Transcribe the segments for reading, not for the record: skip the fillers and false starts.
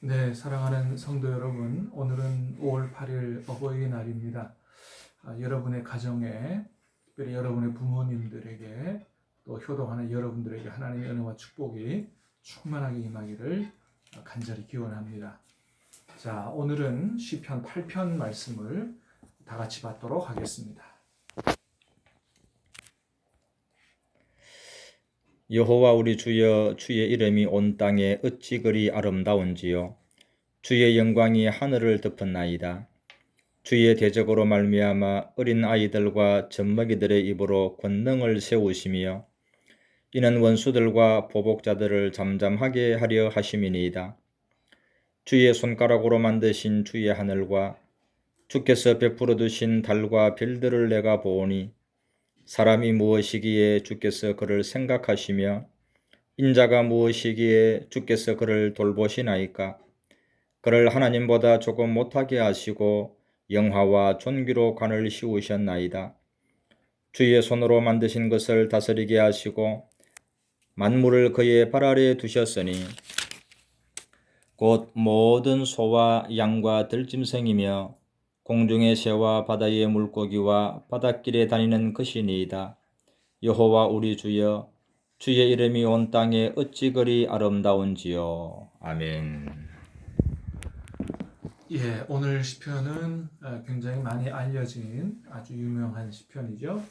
네, 사랑하는 성도 여러분, 오늘은 5월 8일 어버이날입니다. 여러분의 가정에, 특별히 여러분의 부모님들에게, 또 효도하는 여러분들에게 하나님의 은혜와 축복이 충만하게 임하기를 간절히 기원합니다. 자, 오늘은 시편 8편 말씀을 다 같이 받도록 하겠습니다. 여호와 우리 주여, 주의 이름이 온 땅에 어찌 그리 아름다운지요. 주의 영광이 하늘을 덮었나이다. 주의 대적으로 말미암아 어린 아이들과 젖먹이들의 입으로 권능을 세우시며 이는 원수들과 보복자들을 잠잠하게 하려 하심이니이다. 주의 손가락으로 만드신 주의 하늘과 주께서 베풀어 두신 달과 별들을 내가 보오니 사람이 무엇이기에 주께서 그를 생각하시며 인자가 무엇이기에 주께서 그를 돌보시나이까. 그를 하나님보다 조금 못하게 하시고 영화와 존귀로 관을 씌우셨나이다. 주의 손으로 만드신 것을 다스리게 하시고 만물을 그의 발 아래에 두셨으니 곧 모든 소와 양과 들짐승이며 공중의 새와 바다의 물고기와 바닷길에 다니는 것이니이다. 여호와 우리 주여, 주의 이름이 온 땅에 어찌 그리 아름다운지요. 아멘. 예, 오늘 시편은 굉장히 많이 알려진 아주 유명한 시편이죠.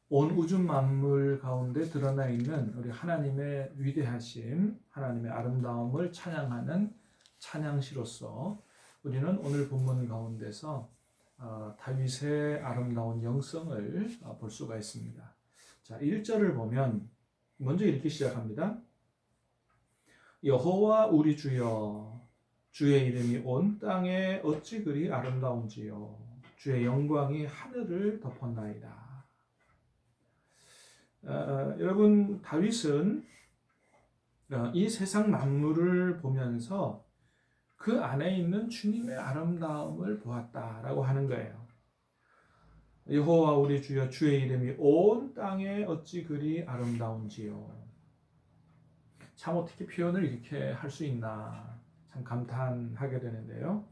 온 우주 만물 가운데 드러나 있는 우리 하나님의 위대하심, 하나님의 아름다움을 찬양하는 찬양시로서 우리는 오늘 본문 가운데서 다윗의 아름다운 영성을 볼 수가 있습니다. 자, 1절을 보면 먼저 이렇게 시작합니다. 여호와 우리 주여, 주의 이름이 온 땅에 어찌 그리 아름다운지요. 주의 영광이 하늘을 덮었나이다. 여러분, 다윗은 이 세상 만물을 보면서 그 안에 있는 주님의 아름다움을 보았다라고 하는 거예요. 여호와 우리 주여, 주의 이름이 온 땅에 어찌 그리 아름다운지요. 참 어떻게 표현을 이렇게 할 수 있나 참 감탄하게 되는데요.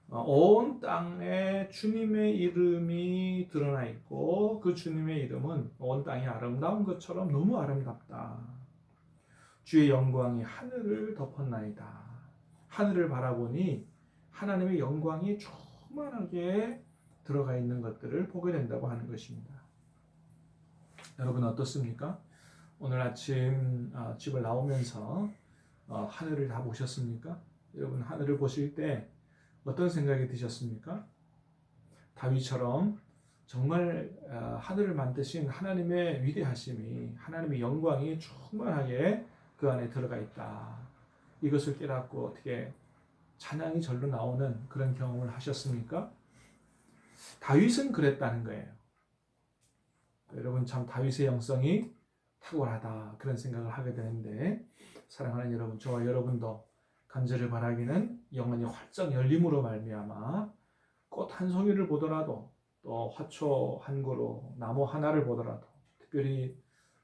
온 땅에 주님의 이름이 드러나 있고 그 주님의 이름은 온 땅이 아름다운 것처럼 너무 아름답다. 주의 영광이 하늘을 덮었나이다. 하늘을 바라보니 하나님의 영광이 충만하게 들어가 있는 것들을 보게 된다고 하는 것입니다. 여러분 어떻습니까? 오늘 아침 집을 나오면서 하늘을 다 보셨습니까? 여러분 하늘을 보실 때 어떤 생각이 드셨습니까? 다윗처럼 정말 하늘을 만드신 하나님의 위대하심이, 하나님의 영광이 충만하게 그 안에 들어가 있다. 이것을 깨닫고 어떻게 찬양이 절로 나오는 그런 경험을 하셨습니까? 다윗은 그랬다는 거예요. 여러분 참 다윗의 영성이 탁월하다 그런 생각을 하게 되는데, 사랑하는 여러분, 저와 여러분도 간절히 바라기는 영혼이 활짝 열림으로 말미암아 꽃 한 송이를 보더라도, 또 화초 한 그루, 나무 하나를 보더라도, 특별히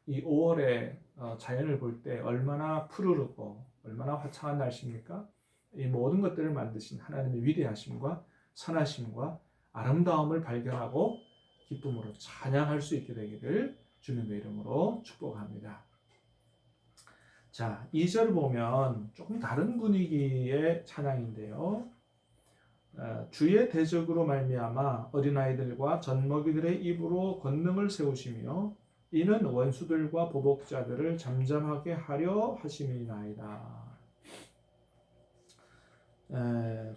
이 5월에 자연을 볼 때 얼마나 푸르르고 얼마나 화창한 날씨입니까? 이 모든 것들을 만드신 하나님의 위대하심과 선하심과 아름다움을 발견하고 기쁨으로 찬양할 수 있게 되기를 주님의 이름으로 축복합니다. 자, 2절 보면 조금 다른 분위기의 찬양인데요. 주의 대적으로 말미암아 어린아이들과 젖먹이들의 입으로 권능을 세우시며 이는 원수들과 보복자들을 잠잠하게 하려 하심이나이다.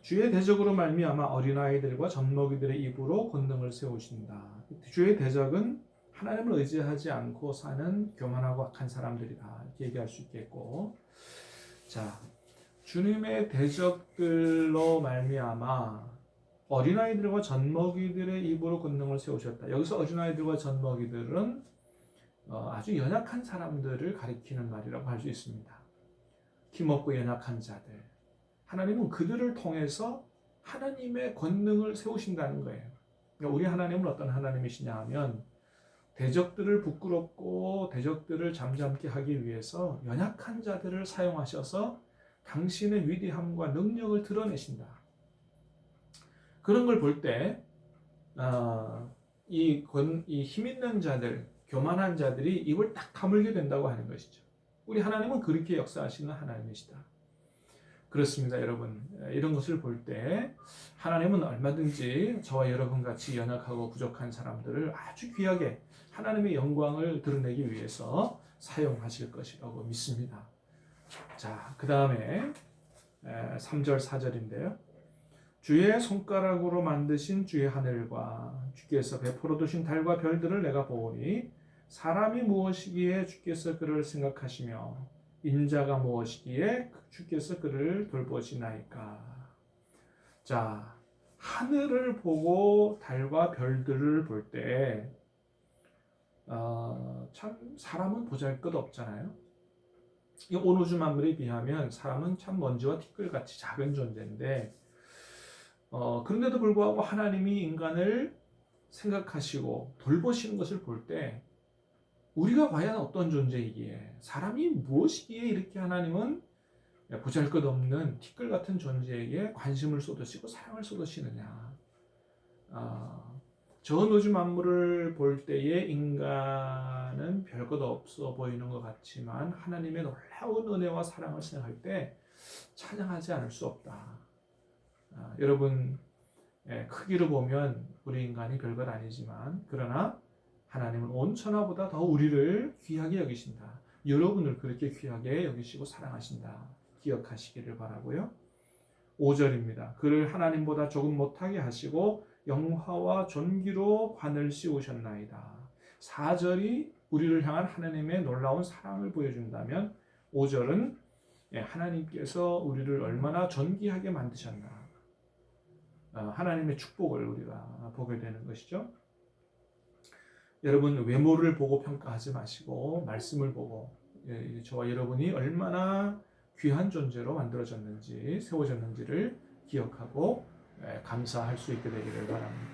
주의 대적으로 말미암아 어린아이들과 젖먹이들의 입으로 권능을 세우신다. 주의 대적은 하나님을 의지하지 않고 사는 교만하고 악한 사람들이다 이렇게 얘기할 수 있겠고, 자, 주님의 대적들로 말미암아 어린아이들과 젖먹이들의 입으로 권능을 세우셨다. 여기서 어린아이들과 젖먹이들은 아주 연약한 사람들을 가리키는 말이라고 할 수 있습니다. 힘없고 연약한 자들. 하나님은 그들을 통해서 하나님의 권능을 세우신다는 거예요. 그러니까 우리 하나님은 어떤 하나님이시냐 하면 대적들을 부끄럽고 대적들을 잠잠케 하기 위해서 연약한 자들을 사용하셔서 당신의 위대함과 능력을 드러내신다. 그런 걸 볼 때 이 힘 있는 자들, 교만한 자들이 입을 딱 다물게 된다고 하는 것이죠. 우리 하나님은 그렇게 역사하시는 하나님이시다. 그렇습니다, 여러분. 이런 것을 볼 때 하나님은 얼마든지 저와 여러분 같이 연약하고 부족한 사람들을 아주 귀하게 하나님의 영광을 드러내기 위해서 사용하실 것이라고 믿습니다. 자, 그 다음에 3절 4절인데요. 주의 손가락으로 만드신 주의 하늘과 주께서 베풀어 두신 달과 별들을 내가 보오니 사람이 무엇이기에 주께서 그를 생각하시며 인자가 무엇이기에 주께서 그를 돌보시나이까. 자, 하늘을 보고 달과 별들을 볼 때 참 사람은 보잘것없잖아요. 이 온 우주 만물에 비하면 사람은 참 먼지와 티끌같이 작은 존재인데 그런데도 불구하고 하나님이 인간을 생각하시고 돌보시는 것을 볼 때 우리가 과연 어떤 존재이기에, 사람이 무엇이기에 이렇게 하나님은 보잘것없는 티끌 같은 존재에게 관심을 쏟으시고 사랑을 쏟으시느냐. 저 우주 만물을 볼 때에 인간은 별것 없어 보이는 것 같지만 하나님의 놀라운 은혜와 사랑을 생각할 때 찬양하지 않을 수 없다. 여러분, 크기로 보면 우리 인간이 별것 아니지만 그러나 하나님은 온 천하보다 더 우리를 귀하게 여기신다. 여러분을 그렇게 귀하게 여기시고 사랑하신다. 기억하시기를 바라고요. 5절입니다. 그를 하나님보다 조금 못하게 하시고 영화와 존귀로 관을 씌우셨나이다. 4절이 우리를 향한 하나님의 놀라운 사랑을 보여준다면 5절은 하나님께서 우리를 얼마나 존귀하게 만드셨나. 하나님의 축복을 우리가 보게 되는 것이죠. 여러분, 외모를 보고 평가하지 마시고 말씀을 보고 저와 여러분이 얼마나 귀한 존재로 만들어졌는지 세워졌는지를 기억하고 감사할 수 있게 되기를 바랍니다.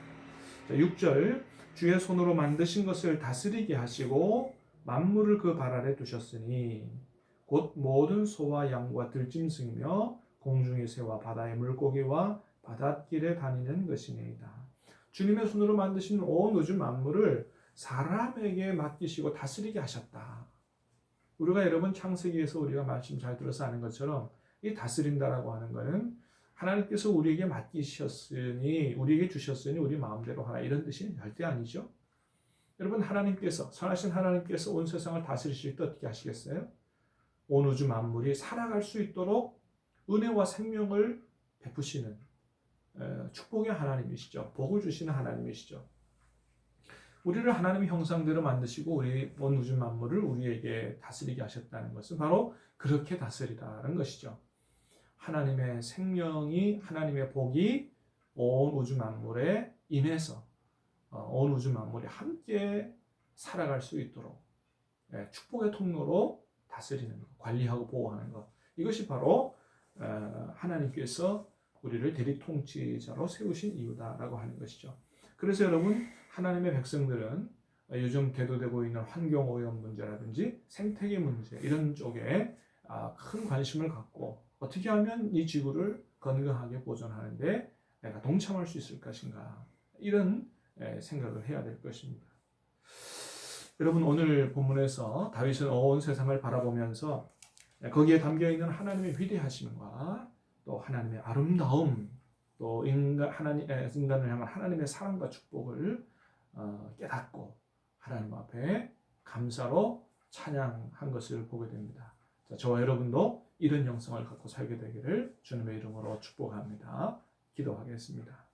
6절 주의 손으로 만드신 것을 다스리게 하시고 만물을 그 발 아래 두셨으니 곧 모든 소와 양과 들짐승이며 공중의 새와 바다의 물고기와 바닷길에 다니는 것이니이다. 주님의 손으로 만드신 온 우주 만물을 사람에게 맡기시고 다스리게 하셨다. 우리가 여러분 창세기에서 우리가 말씀 잘 들어서 아는 것처럼 이 다스린다라고 하는 것은 하나님께서 우리에게 맡기셨으니 우리에게 주셨으니 우리 마음대로 하라 이런 뜻이 절대 아니죠. 여러분, 하나님께서 선하신 하나님께서 온 세상을 다스리실 때 어떻게 하시겠어요? 온 우주 만물이 살아갈 수 있도록 은혜와 생명을 베푸시는 축복의 하나님이시죠. 복을 주시는 하나님이시죠. 우리를 하나님의 형상대로 만드시고 우리 온 우주 만물을 우리에게 다스리게 하셨다는 것은 바로 그렇게 다스리라는 것이죠. 하나님의 생명이, 하나님의 복이 온 우주 만물에 임해서 온 우주 만물이 함께 살아갈 수 있도록 축복의 통로로 다스리는 것, 관리하고 보호하는 것. 이것이 바로 하나님께서 우리를 대리 통치자로 세우신 이유다라고 하는 것이죠. 그래서 여러분, 하나님의 백성들은 요즘 대두되고 있는 환경오염 문제라든지 생태계 문제 이런 쪽에 큰 관심을 갖고 어떻게 하면 이 지구를 건강하게 보존하는데 내가 동참할 수 있을 것인가, 이런 생각을 해야 될 것입니다. 여러분, 오늘 본문에서 다윗은 온 세상을 바라보면서 거기에 담겨있는 하나님의 위대하심과 또 하나님의 아름다움, 또 인간을 향한 하나님의 사랑과 축복을 깨닫고 하나님 앞에 감사로 찬양한 것을 보게 됩니다. 자, 저와 여러분도 이런 영성을 갖고 살게 되기를 주님의 이름으로 축복합니다. 기도하겠습니다.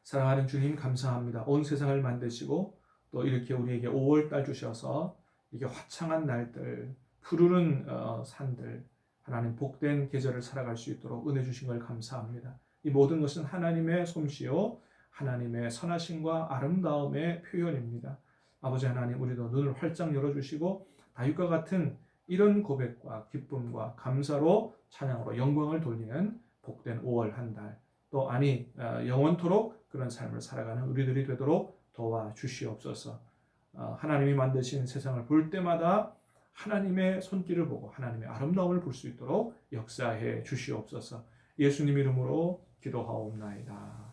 사랑하는 주님, 감사합니다. 온 세상을 만드시고 또 이렇게 우리에게 5월달 주셔서 이게 화창한 날들, 푸르른 산들, 하나님 복된 계절을 살아갈 수 있도록 은혜 주신 걸 감사합니다. 이 모든 것은 하나님의 솜씨요 하나님의 선하심과 아름다움의 표현입니다. 아버지 하나님, 우리도 눈을 활짝 열어주시고 다윗과 같은 이런 고백과 기쁨과 감사로 찬양으로 영광을 돌리는 복된 5월 한 달, 또 영원토록 그런 삶을 살아가는 우리들이 되도록 도와주시옵소서. 하나님이 만드신 세상을 볼 때마다 하나님의 손길을 보고 하나님의 아름다움을 볼 수 있도록 역사해 주시옵소서. 예수님 이름으로 기도하옵나이다.